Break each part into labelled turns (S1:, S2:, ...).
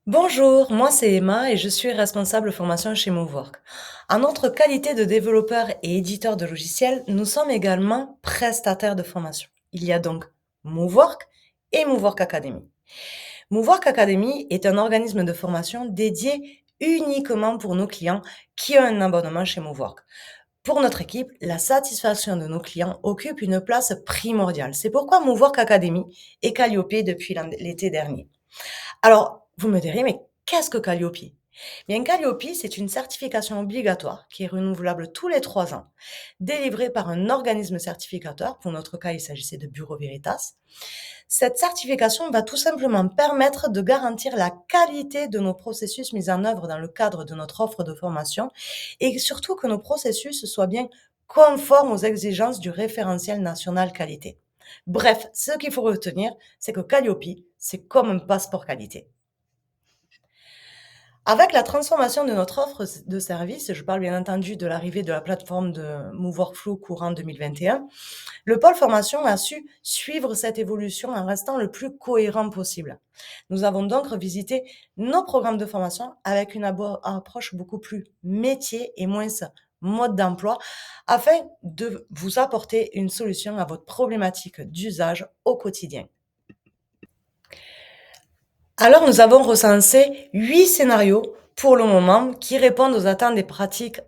S1: Bonjour, moi c'est Emma et je suis responsable formation chez Movework. En notre qualité de développeur et éditeur de logiciels, nous sommes également prestataires de formation. Il y a donc Movework et Movework Academy. Movework Academy est un organisme de formation dédié uniquement pour nos clients qui ont un abonnement chez Movework. Pour notre équipe, la satisfaction de nos clients occupe une place primordiale. C'est pourquoi Movework Academy est Calliope depuis l'été dernier. Alors, vous me direz, mais qu'est-ce que Calliope? Bien, Calliope, c'est une certification obligatoire qui est renouvelable tous les 3 ans, délivrée par un organisme certificateur. Pour notre cas, il s'agissait de Bureau Veritas. Cette certification va tout simplement permettre de garantir la qualité de nos processus mis en œuvre dans le cadre de notre offre de formation et surtout que nos processus soient bien conformes aux exigences du référentiel national qualité. Bref, ce qu'il faut retenir, c'est que Calliope, c'est comme un passeport qualité. Avec la transformation de notre offre de service, je parle bien entendu de l'arrivée de la plateforme de Move Workflow courant 2021, le pôle formation a su suivre cette évolution en restant le plus cohérent possible. Nous avons donc revisité nos programmes de formation avec une approche beaucoup plus métier et moins mode d'emploi afin de vous apporter une solution à votre problématique d'usage au quotidien. Alors, nous avons recensé 8 scénarios pour le moment qui répondent aux attentes des pratiques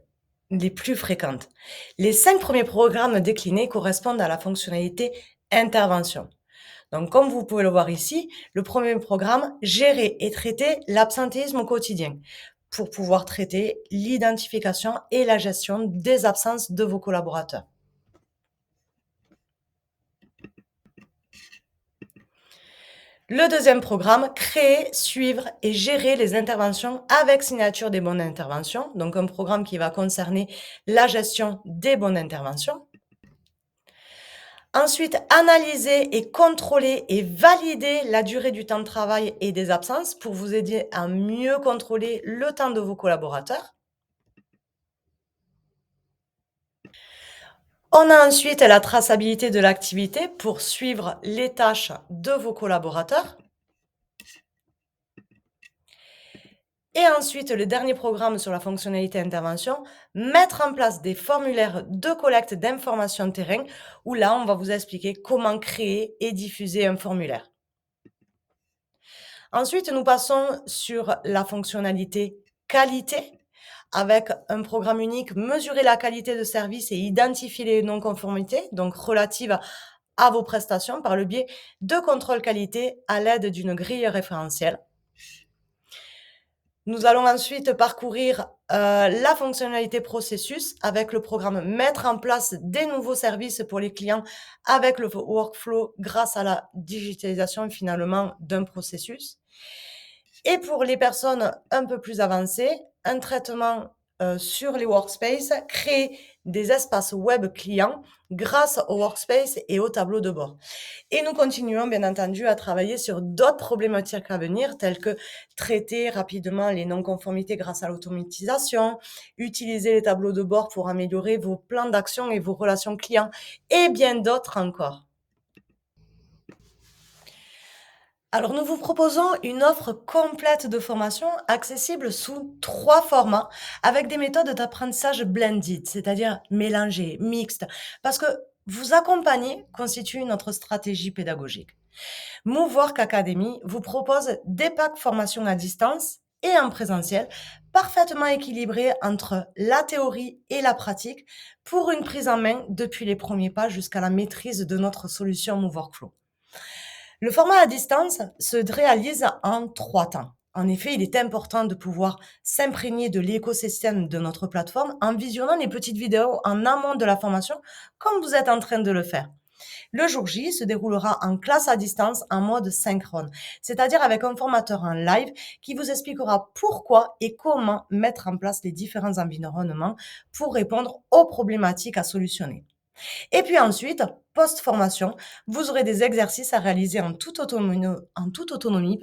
S1: les plus fréquentes. Les 5 premiers programmes déclinés correspondent à la fonctionnalité intervention. Donc, comme vous pouvez le voir ici, le premier programme, gérer et traiter l'absentéisme au quotidien pour pouvoir traiter l'identification et la gestion des absences de vos collaborateurs. Le deuxième programme, créer, suivre et gérer les interventions avec signature des bons d'intervention. Donc un programme qui va concerner la gestion des bons d'intervention. Ensuite, analyser et contrôler et valider la durée du temps de travail et des absences pour vous aider à mieux contrôler le temps de vos collaborateurs. On a ensuite la traçabilité de l'activité pour suivre les tâches de vos collaborateurs. Et ensuite, le dernier programme sur la fonctionnalité intervention, mettre en place des formulaires de collecte d'informations de terrain, où là, on va vous expliquer comment créer et diffuser un formulaire. Ensuite, nous passons sur la fonctionnalité qualité, avec un programme unique, mesurer la qualité de service et identifier les non-conformités, donc relatives à vos prestations par le biais de contrôle qualité à l'aide d'une grille référentielle. Nous allons ensuite parcourir la fonctionnalité processus avec le programme mettre en place des nouveaux services pour les clients avec le workflow grâce à la digitalisation finalement d'un processus. Et pour les personnes un peu plus avancées, un traitement sur les workspaces, créer des espaces web clients grâce aux workspaces et au tableau de bord. Et nous continuons bien entendu à travailler sur d'autres problématiques à venir, telles que traiter rapidement les non-conformités grâce à l'automatisation, utiliser les tableaux de bord pour améliorer vos plans d'action et vos relations clients, et bien d'autres encore. Alors, nous vous proposons une offre complète de formation accessible sous 3 formats avec des méthodes d'apprentissage blended, c'est-à-dire mélangées, mixtes, parce que vous accompagner constitue notre stratégie pédagogique. Movework Academy vous propose des packs formation à distance et en présentiel, parfaitement équilibrés entre la théorie et la pratique pour une prise en main depuis les premiers pas jusqu'à la maîtrise de notre solution MoveWorkflow. Le format à distance se réalise en 3 temps. En effet, il est important de pouvoir s'imprégner de l'écosystème de notre plateforme en visionnant les petites vidéos en amont de la formation, comme vous êtes en train de le faire. Le jour J se déroulera en classe à distance en mode synchrone, c'est-à-dire avec un formateur en live qui vous expliquera pourquoi et comment mettre en place les différents environnements pour répondre aux problématiques à solutionner. Et puis ensuite, post-formation, vous aurez des exercices à réaliser en toute autonomie,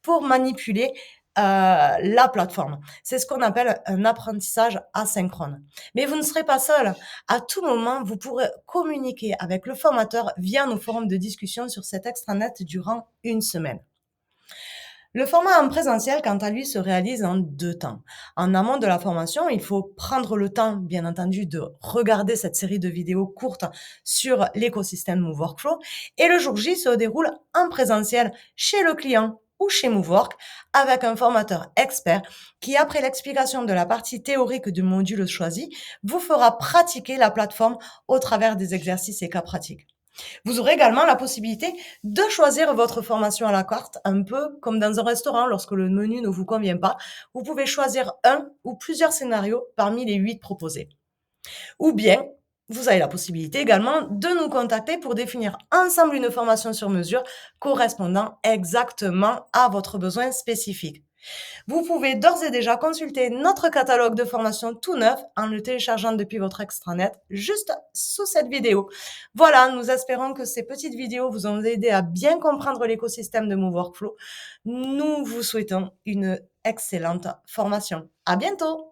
S1: pour manipuler la plateforme. C'est ce qu'on appelle un apprentissage asynchrone. Mais vous ne serez pas seul. À tout moment, vous pourrez communiquer avec le formateur via nos forums de discussion sur cet extranet durant une semaine. Le format en présentiel, quant à lui, se réalise en 2 temps. En amont de la formation, il faut prendre le temps, bien entendu, de regarder cette série de vidéos courtes sur l'écosystème Move Workflow et le jour J se déroule en présentiel chez le client ou chez Movework avec un formateur expert qui, après l'explication de la partie théorique du module choisi, vous fera pratiquer la plateforme au travers des exercices et cas pratiques. Vous aurez également la possibilité de choisir votre formation à la carte, un peu comme dans un restaurant lorsque le menu ne vous convient pas. Vous pouvez choisir un ou plusieurs scénarios parmi les 8 proposés. Ou bien, vous avez la possibilité également de nous contacter pour définir ensemble une formation sur mesure correspondant exactement à votre besoin spécifique. Vous pouvez d'ores et déjà consulter notre catalogue de formation tout neuf en le téléchargeant depuis votre extranet juste sous cette vidéo. Voilà, nous espérons que ces petites vidéos vous ont aidé à bien comprendre l'écosystème de Move Workflow. Nous vous souhaitons une excellente formation. À bientôt!